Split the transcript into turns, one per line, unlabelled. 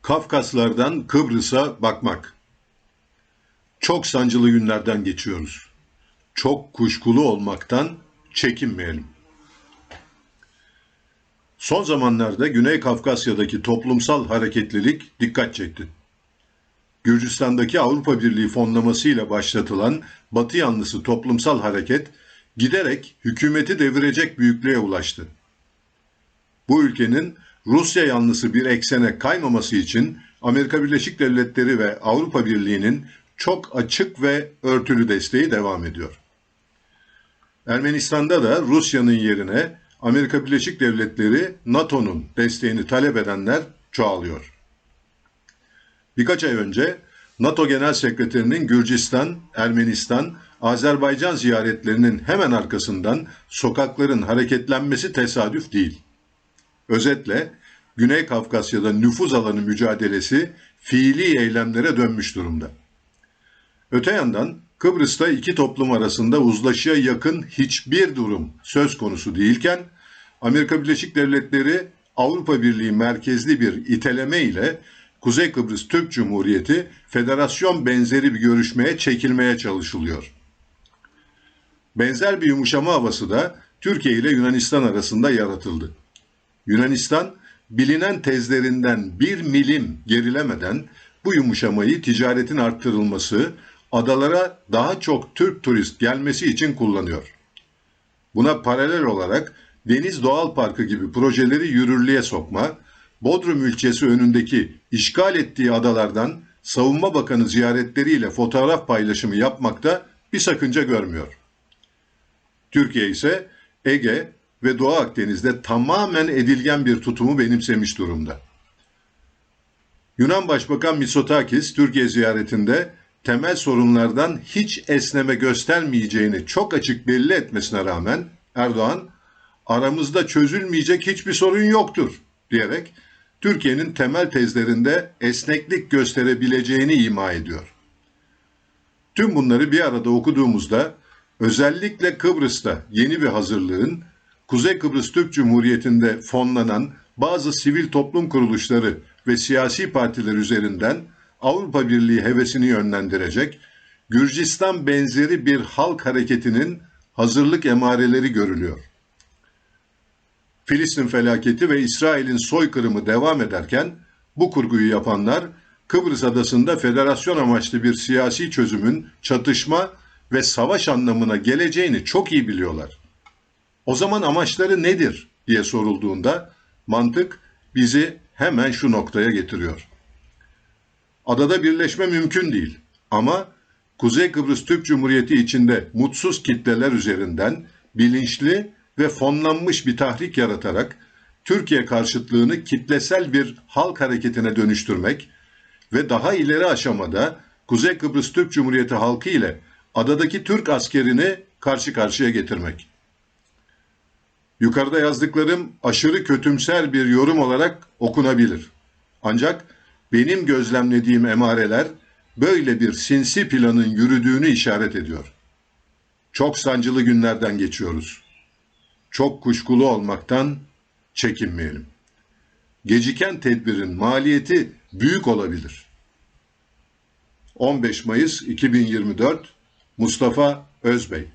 Kafkaslardan Kıbrıs'a bakmak. Çok sancılı günlerden geçiyoruz. Çok kuşkulu olmaktan çekinmeyelim. Son zamanlarda Güney Kafkasya'daki toplumsal hareketlilik dikkat çekti. Gürcistan'daki Avrupa Birliği fonlamasıyla başlatılan Batı yanlısı toplumsal hareket giderek hükümeti devirecek büyüklüğe ulaştı. Bu ülkenin Rusya yanlısı bir eksene kaymaması için Amerika Birleşik Devletleri ve Avrupa Birliği'nin çok açık ve örtülü desteği devam ediyor. Ermenistan'da da Rusya'nın yerine Amerika Birleşik Devletleri, NATO'nun desteğini talep edenler çoğalıyor. Birkaç ay önce NATO Genel Sekreterinin Gürcistan, Ermenistan, Azerbaycan ziyaretlerinin hemen arkasından sokakların hareketlenmesi tesadüf değil. Özetle Güney Kafkasya'da nüfuz alanı mücadelesi fiili eylemlere dönmüş durumda. Öte yandan Kıbrıs'ta iki toplum arasında uzlaşıya yakın hiçbir durum söz konusu değilken Amerika Birleşik Devletleri Avrupa Birliği merkezli bir iteleme ile Kuzey Kıbrıs Türk Cumhuriyeti federasyon benzeri bir görüşmeye çekilmeye çalışılıyor. Benzer bir yumuşama havası da Türkiye ile Yunanistan arasında yaratıldı. Yunanistan bilinen tezlerinden bir milim gerilemeden bu yumuşamayı ticaretin arttırılması, adalara daha çok Türk turist gelmesi için kullanıyor. Buna paralel olarak Deniz Doğal Parkı gibi projeleri yürürlüğe sokma, Bodrum ülkesi önündeki işgal ettiği adalardan Savunma Bakanı ziyaretleriyle fotoğraf paylaşımı yapmakta bir sakınca görmüyor. Türkiye ise Ege ve Doğu Akdeniz'de tamamen edilgen bir tutumu benimsemiş durumda. Yunan Başbakan Mitsotakis Türkiye ziyaretinde temel sorunlardan hiç esneme göstermeyeceğini çok açık belli etmesine rağmen Erdoğan, aramızda çözülmeyecek hiçbir sorun yoktur diyerek Türkiye'nin temel tezlerinde esneklik gösterebileceğini ima ediyor. Tüm bunları bir arada okuduğumuzda özellikle Kıbrıs'ta yeni bir hazırlığın, Kuzey Kıbrıs Türk Cumhuriyeti'nde fonlanan bazı sivil toplum kuruluşları ve siyasi partiler üzerinden Avrupa Birliği hevesini yönlendirecek, Gürcistan benzeri bir halk hareketinin hazırlık emareleri görülüyor. Filistin felaketi ve İsrail'in soykırımı devam ederken bu kurguyu yapanlar Kıbrıs adasında federasyon amaçlı bir siyasi çözümün çatışma ve savaş anlamına geleceğini çok iyi biliyorlar. O zaman amaçları nedir diye sorulduğunda mantık bizi hemen şu noktaya getiriyor. Adada birleşme mümkün değil ama Kuzey Kıbrıs Türk Cumhuriyeti içinde mutsuz kitleler üzerinden bilinçli ve fonlanmış bir tahrik yaratarak Türkiye karşıtlığını kitlesel bir halk hareketine dönüştürmek ve daha ileri aşamada Kuzey Kıbrıs Türk Cumhuriyeti halkı ile adadaki Türk askerini karşı karşıya getirmek. Yukarıda yazdıklarım aşırı kötümser bir yorum olarak okunabilir. Ancak benim gözlemlediğim emareler böyle bir sinsi planın yürüdüğünü işaret ediyor. Çok sancılı günlerden geçiyoruz. Çok kuşkulu olmaktan çekinmeyelim. Geciken tedbirin maliyeti büyük olabilir. 15 Mayıs 2024 Mustafa Özbey